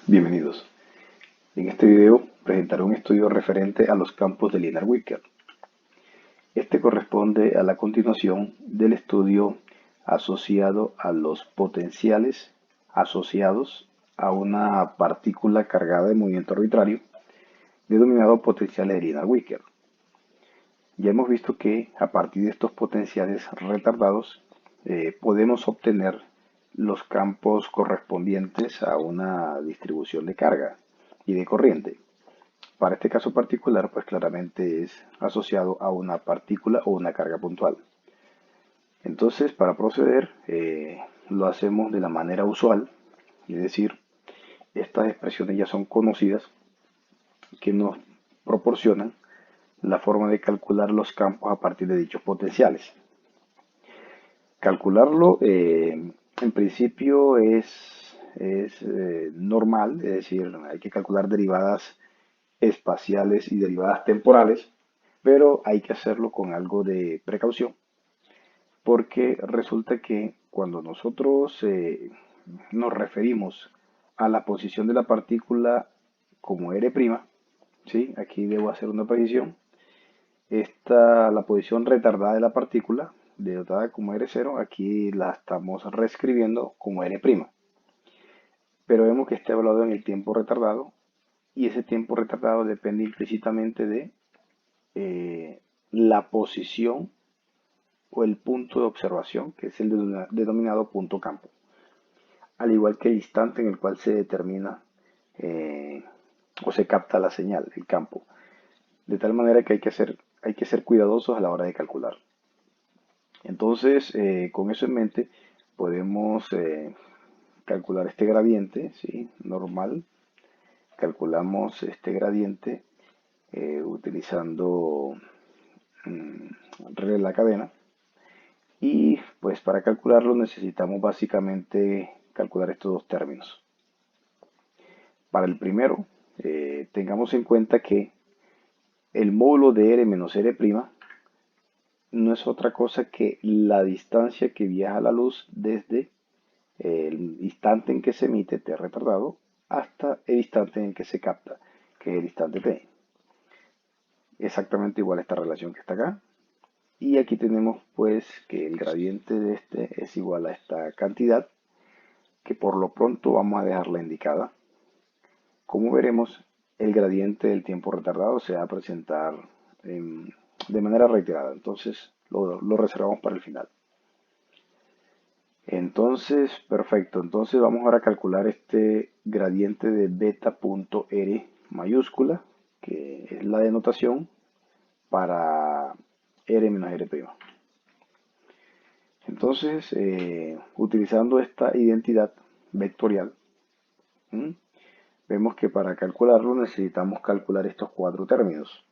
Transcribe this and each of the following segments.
Bienvenidos. En este video presentaré un estudio referente a los campos de Linear-Wicker. Este corresponde a la continuación del estudio asociado a los potenciales asociados a una partícula cargada de movimiento arbitrario, denominado potenciales de Linear-Wicker. Ya hemos visto que a partir de estos potenciales retardados podemos obtener los campos correspondientes a una distribución de carga y de corriente. Para este caso particular, pues claramente es asociado a una partícula o una carga puntual. Entonces, para proceder, lo hacemos de la manera usual, es decir, estas expresiones ya son conocidas que nos proporcionan la forma de calcular los campos a partir de dichos potenciales. Calcularlo en principio es normal, es decir, hay que calcular derivadas espaciales y derivadas temporales, pero hay que hacerlo con algo de precaución, porque resulta que cuando nosotros nos referimos a la posición de la partícula como R', ¿sí? Aquí debo hacer una precisión. La posición retardada de la partícula, denotada como R0, aquí la estamos reescribiendo como R'. Pero vemos que está evaluado en el tiempo retardado y ese tiempo retardado depende implícitamente de la posición o el punto de observación, que es el denominado punto campo, al igual que el instante en el cual se determina o se capta la señal, el campo. De tal manera que hay que ser cuidadosos a la hora de calcular. Entonces, con eso en mente, podemos calcular este gradiente, ¿sí? Normal. Calculamos este gradiente utilizando regla de la cadena. Y pues para calcularlo necesitamos básicamente calcular estos dos términos. Para el primero, tengamos en cuenta que el módulo de R menos R' no es otra cosa que la distancia que viaja la luz desde el instante en que se emite t retardado hasta el instante en que se capta, que es el instante t. Exactamente igual a esta relación que está acá. Y aquí tenemos pues que el gradiente de este es igual a esta cantidad, que por lo pronto vamos a dejarla indicada. Como veremos, el gradiente del tiempo retardado se va a presentar de manera reiterada, entonces lo reservamos para el final. Entonces, perfecto, entonces vamos ahora a calcular este gradiente de beta.r mayúscula, que es la denotación para R menos R'. Entonces, utilizando esta identidad vectorial, vemos que para calcularlo necesitamos calcular estos cuatro términos.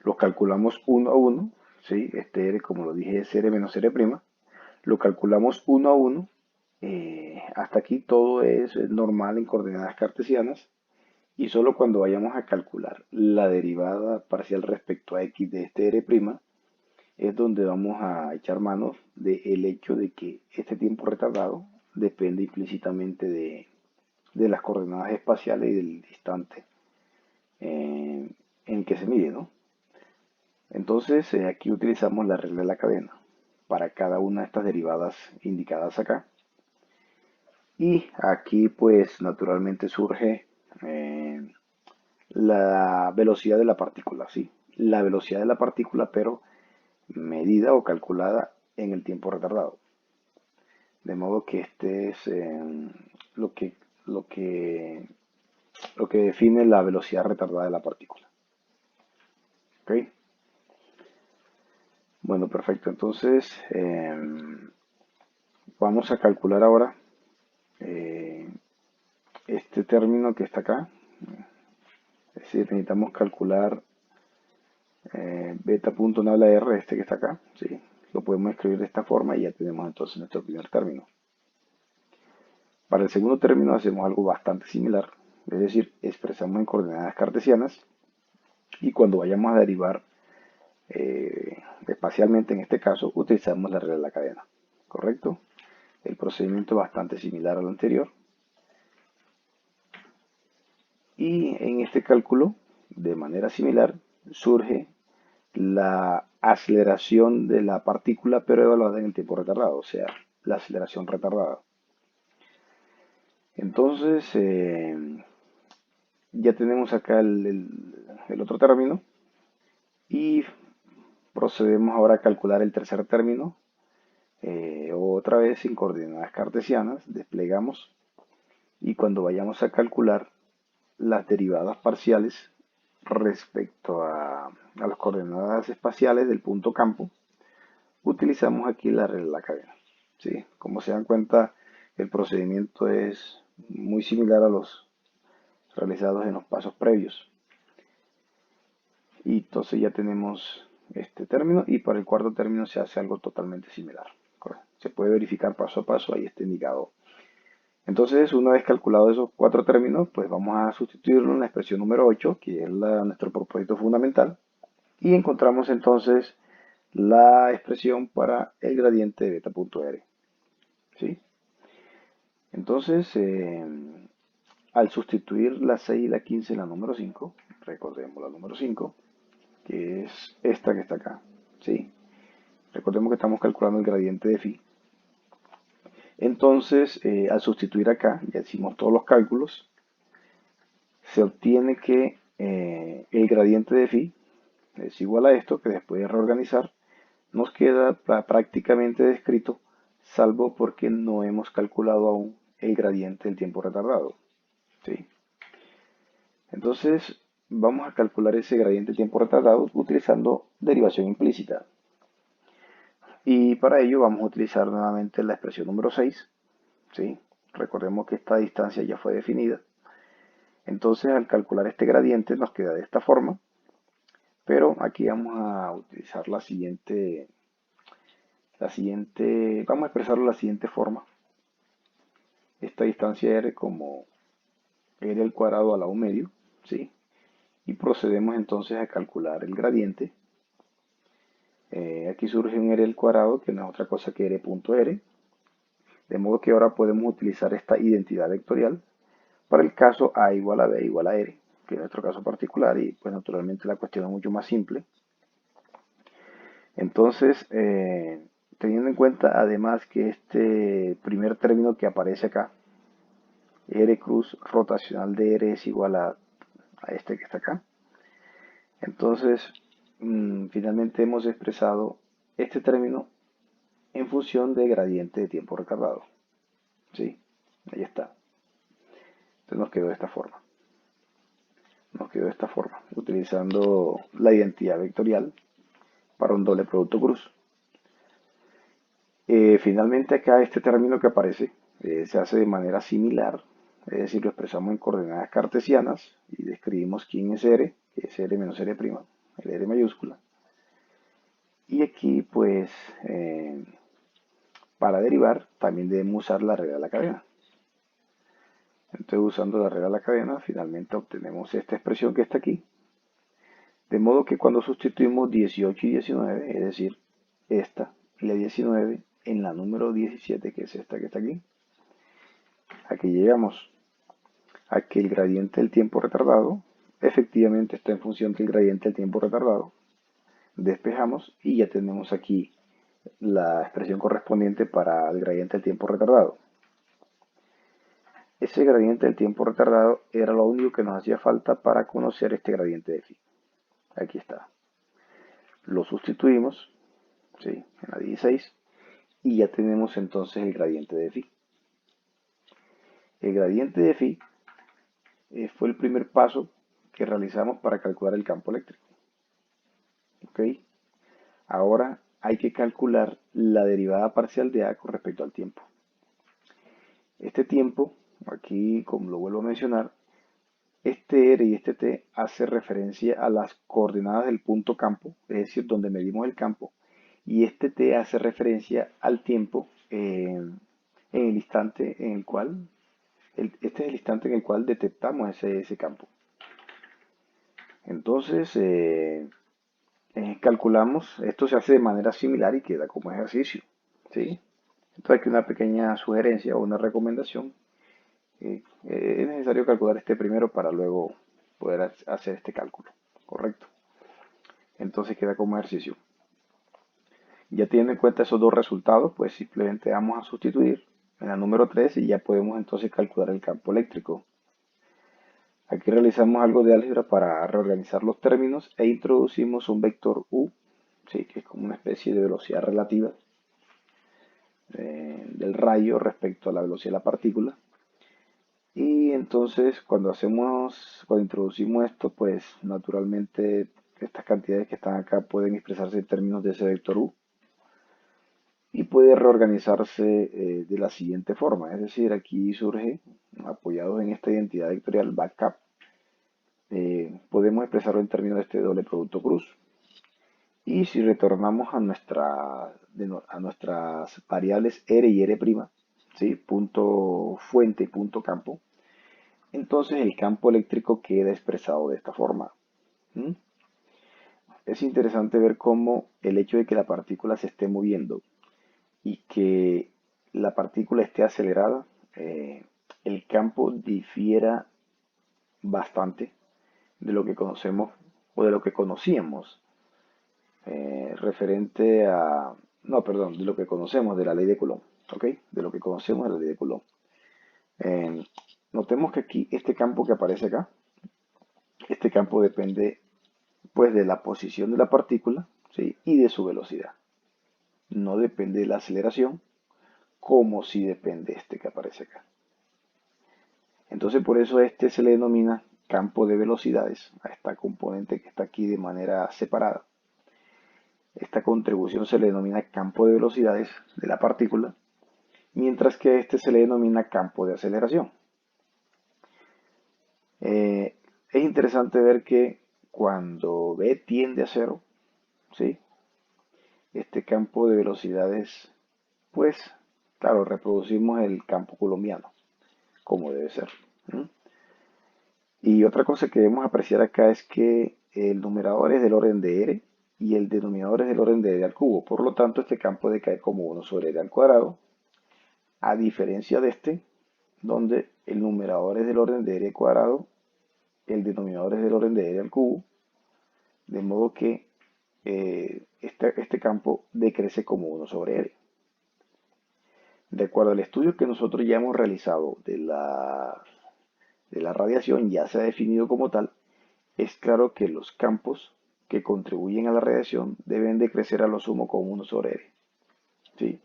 Los calculamos uno a uno, ¿sí? Este R, como lo dije, es R menos R'. Lo calculamos uno a uno. Hasta aquí todo es normal en coordenadas cartesianas. Y solo cuando vayamos a calcular la derivada parcial respecto a x de este R' es donde vamos a echar manos del hecho de que este tiempo retardado depende implícitamente de las coordenadas espaciales y del instante en el que se mide, ¿no? Entonces aquí utilizamos la regla de la cadena para cada una de estas derivadas indicadas acá. Y aquí pues naturalmente surge la velocidad de la partícula, ¿sí? La velocidad de la partícula, pero medida o calculada en el tiempo retardado. De modo que este es lo que, lo que, lo que define la velocidad retardada de la partícula. ¿Ok? Bueno, perfecto. Entonces, vamos a calcular ahora este término que está acá. Es decir, necesitamos calcular beta.nabla R, este que está acá. ¿Sí? Lo podemos escribir de esta forma y ya tenemos entonces nuestro primer término. Para el segundo término hacemos algo bastante similar. Es decir, expresamos en coordenadas cartesianas y cuando vayamos a derivar espacialmente, en este caso, utilizamos la regla de la cadena. ¿Correcto? El procedimiento es bastante similar al anterior. Y en este cálculo, de manera similar, surge la aceleración de la partícula, pero evaluada en el tiempo retardado, o sea, la aceleración retardada. Entonces, ya tenemos acá el otro término y procedemos ahora a calcular el tercer término. Otra vez sin coordenadas cartesianas, desplegamos y cuando vayamos a calcular las derivadas parciales respecto a las coordenadas espaciales del punto campo, utilizamos aquí la regla de la cadena. ¿Sí? Como se dan cuenta, el procedimiento es muy similar a los realizados en los pasos previos. Y entonces ya tenemos este término y para el cuarto término se hace algo totalmente similar. Se puede verificar paso a paso, ahí está indicado. Entonces, una vez calculados esos cuatro términos, pues vamos a sustituirlo en la expresión número 8, que es nuestro propósito fundamental. Y encontramos entonces la expresión para el gradiente de beta.r. ¿Sí? Entonces, al sustituir la 6 y la 15 en la número 5, recordemos la número 5, que es esta que está acá. ¿Sí? Recordemos que estamos calculando el gradiente de phi. Entonces, al sustituir acá, ya hicimos todos los cálculos, se obtiene que el gradiente de phi es igual a esto, que después de reorganizar, nos queda prácticamente descrito, salvo porque no hemos calculado aún el gradiente del tiempo retardado. ¿Sí? Entonces, vamos a calcular ese gradiente del tiempo retardado utilizando derivación implícita. Y para ello vamos a utilizar nuevamente la expresión número 6. ¿Sí? Recordemos que esta distancia ya fue definida. Entonces, al calcular este gradiente nos queda de esta forma. Pero aquí vamos a utilizar vamos a expresarlo de la siguiente forma. Esta distancia r como r al cuadrado a la 1 medio, ¿sí? Y procedemos entonces a calcular el gradiente. Aquí surge un r al cuadrado que no es otra cosa que r.r. De modo que ahora podemos utilizar esta identidad vectorial para el caso a igual a b igual a r, que es nuestro caso particular y pues naturalmente la cuestión es mucho más simple. Entonces, teniendo en cuenta además que este primer término que aparece acá, R cruz rotacional de R es igual a este que está acá, entonces finalmente hemos expresado este término en función de gradiente de tiempo retardado. ¿Sí? Ahí está. Entonces nos quedó de esta forma. Utilizando la identidad vectorial para un doble producto cruz. Finalmente acá este término que aparece se hace de manera similar, es decir, lo expresamos en coordenadas cartesianas y describimos quién es R, que es R menos R', el R mayúscula. Y aquí pues para derivar también debemos usar la regla de la cadena. Entonces usando la regla de la cadena finalmente obtenemos esta expresión que está aquí. De modo que cuando sustituimos 18 y 19, es decir, esta y la 19 en la número 17, que es esta que está aquí, aquí llegamos a que el gradiente del tiempo retardado efectivamente está en función del gradiente del tiempo retardado. Despejamos y ya tenemos aquí la expresión correspondiente para el gradiente del tiempo retardado. Ese gradiente del tiempo retardado era lo único que nos hacía falta para conocer este gradiente de phi. Aquí está. Lo sustituimos, ¿sí?, en la 16 y ya tenemos entonces el gradiente de phi. El gradiente de phi fue el primer paso que realizamos para calcular el campo eléctrico. ¿Ok? Ahora hay que calcular la derivada parcial de A con respecto al tiempo. Este tiempo, aquí como lo vuelvo a mencionar, este R y este T hace referencia a las coordenadas del punto campo, es decir, donde medimos el campo, y este T hace referencia al tiempo en el instante en el cual, este es el instante en el cual detectamos ese campo. Entonces, calculamos, esto se hace de manera similar y queda como ejercicio, ¿sí? Entonces aquí una pequeña sugerencia o una recomendación Es necesario calcular este primero para luego poder hacer este cálculo, ¿correcto? Entonces queda como ejercicio. Ya teniendo en cuenta esos dos resultados, pues simplemente vamos a sustituir en la número 3 y ya podemos entonces calcular el campo eléctrico. Aquí realizamos algo de álgebra para reorganizar los términos e introducimos un vector u, ¿sí? Que es como una especie de velocidad relativa del rayo respecto a la velocidad de la partícula. Y entonces cuando introducimos esto, pues naturalmente estas cantidades que están acá pueden expresarse en términos de ese vector u y puede reorganizarse de la siguiente forma. Es decir, aquí surge, apoyados en esta identidad vectorial backup, podemos expresarlo en términos de este doble producto cruz. Y si retornamos a nuestras variables R y R', ¿sí? Punto fuente y punto campo, entonces el campo eléctrico queda expresado de esta forma. ¿Mm? Es interesante ver cómo el hecho de que la partícula se esté moviendo y que la partícula esté acelerada, el campo difiera bastante de lo que conocemos o de lo que conocíamos referente a, no, perdón, de lo que conocemos de la ley de Coulomb, ¿ok? De lo que conocemos de la ley de Coulomb. Eh, Notemos que aquí este campo que aparece acá, este campo depende pues de la posición de la partícula, ¿sí? Y de su velocidad. No depende de la aceleración, como si depende este que aparece acá. Entonces por eso a este se le denomina campo de velocidades, a esta componente que está aquí de manera separada. Esta contribución se le denomina campo de velocidades de la partícula, mientras que a este se le denomina campo de aceleración. Es interesante ver que cuando B tiende a cero, ¿sí? Este campo de velocidades, pues, claro, reproducimos el campo coulombiano, como debe ser. ¿Mm? Y otra cosa que debemos apreciar acá es que el numerador es del orden de R y el denominador es del orden de R al cubo. Por lo tanto, este campo decae como 1 sobre R al cuadrado, a diferencia de este, donde el numerador es del orden de R cuadrado, el denominador es del orden de R al cubo, de modo que este campo decrece como 1 sobre R. De acuerdo al estudio que nosotros ya hemos realizado de la radiación, ya se ha definido como tal, es claro que los campos que contribuyen a la radiación deben de crecer a lo sumo con 1 sobre R. ¿Sí?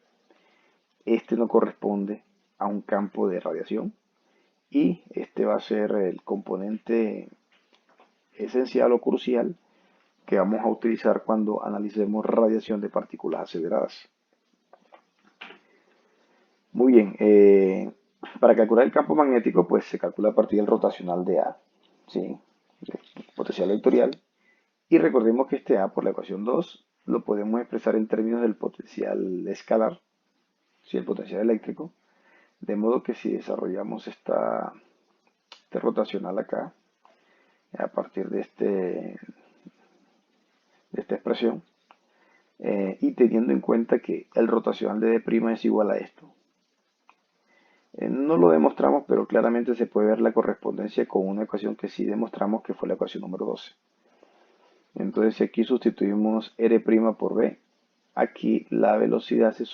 Este no corresponde a un campo de radiación y este va a ser el componente esencial o crucial que vamos a utilizar cuando analicemos radiación de partículas aceleradas. Muy bien, para calcular el campo magnético, pues se calcula a partir del rotacional de A, ¿sí? El potencial vectorial. Y recordemos que este A por la ecuación 2 lo podemos expresar en términos del potencial escalar, ¿sí? El potencial eléctrico. De modo que si desarrollamos este rotacional acá, a partir de esta expresión, y teniendo en cuenta que el rotacional de D' es igual a esto. No lo demostramos, pero claramente se puede ver la correspondencia con una ecuación que sí demostramos que fue la ecuación número 12. Entonces si aquí sustituimos R' por B, aquí la velocidad se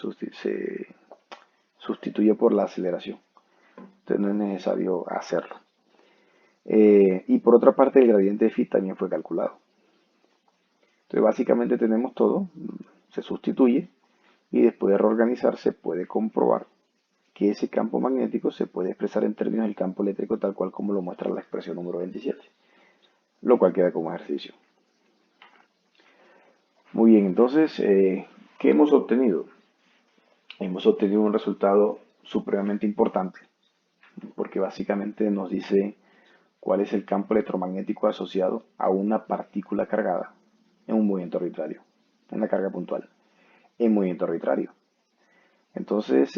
sustituye por la aceleración. Entonces no es necesario hacerlo. Y por otra parte el gradiente de phi también fue calculado. Entonces básicamente tenemos todo, se sustituye y después de reorganizarse puede comprobar que ese campo magnético se puede expresar en términos del campo eléctrico tal cual como lo muestra la expresión número 27, lo cual queda como ejercicio. Muy bien, entonces, ¿qué hemos obtenido? Hemos obtenido un resultado supremamente importante, porque básicamente nos dice cuál es el campo electromagnético asociado a una partícula cargada en un movimiento arbitrario, una carga puntual, en movimiento arbitrario. Entonces,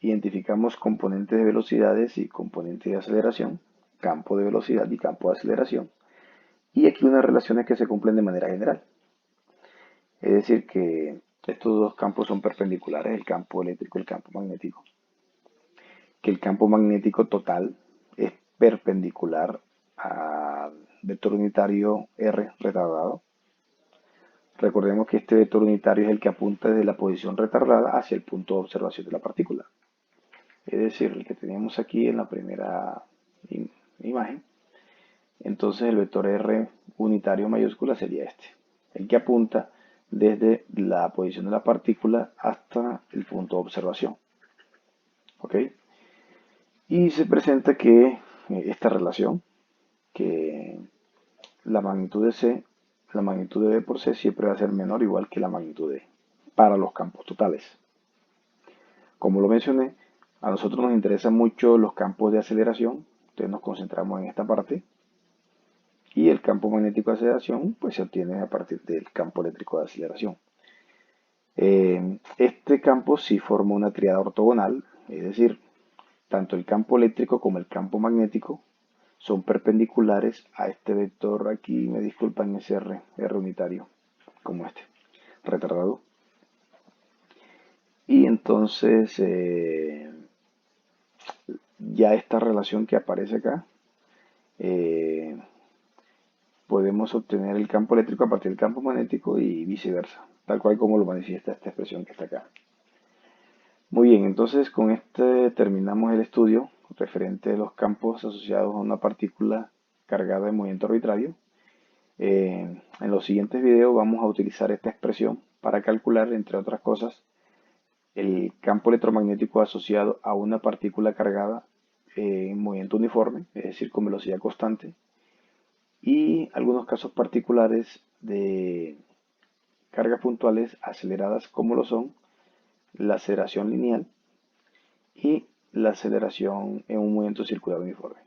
identificamos componentes de velocidades y componentes de aceleración, campo de velocidad y campo de aceleración, y aquí unas relaciones que se cumplen de manera general. Es decir, que estos dos campos son perpendiculares, el campo eléctrico y el campo magnético, que el campo magnético total es perpendicular al vector unitario R retardado. Recordemos que este vector unitario es el que apunta desde la posición retardada hacia el punto de observación de la partícula. Es decir, el que teníamos aquí en la primera imagen. Entonces el vector R unitario mayúscula sería este, el que apunta desde la posición de la partícula hasta el punto de observación. ¿Ok? Y se presenta que esta relación, que la magnitud de C, la magnitud de B por C siempre va a ser menor o igual que la magnitud de E para los campos totales. Como lo mencioné, a nosotros nos interesan mucho los campos de aceleración, entonces nos concentramos en esta parte. Y el campo magnético de aceleración pues se obtiene a partir del campo eléctrico de aceleración. Este campo sí forma una triada ortogonal, es decir, tanto el campo eléctrico como el campo magnético son perpendiculares a este vector, aquí me disculpan, es R unitario, como este, retardado. Y entonces ya esta relación que aparece acá, podemos obtener el campo eléctrico a partir del campo magnético y viceversa, tal cual como lo manifiesta esta expresión que está acá. Muy bien, entonces con este terminamos el estudio referente a los campos asociados a una partícula cargada en movimiento arbitrario. En los siguientes videos vamos a utilizar esta expresión para calcular, entre otras cosas, el campo electromagnético asociado a una partícula cargada en movimiento uniforme, es decir, con velocidad constante, y algunos casos particulares de cargas puntuales aceleradas como lo son la aceleración lineal y la aceleración en un movimiento circular uniforme.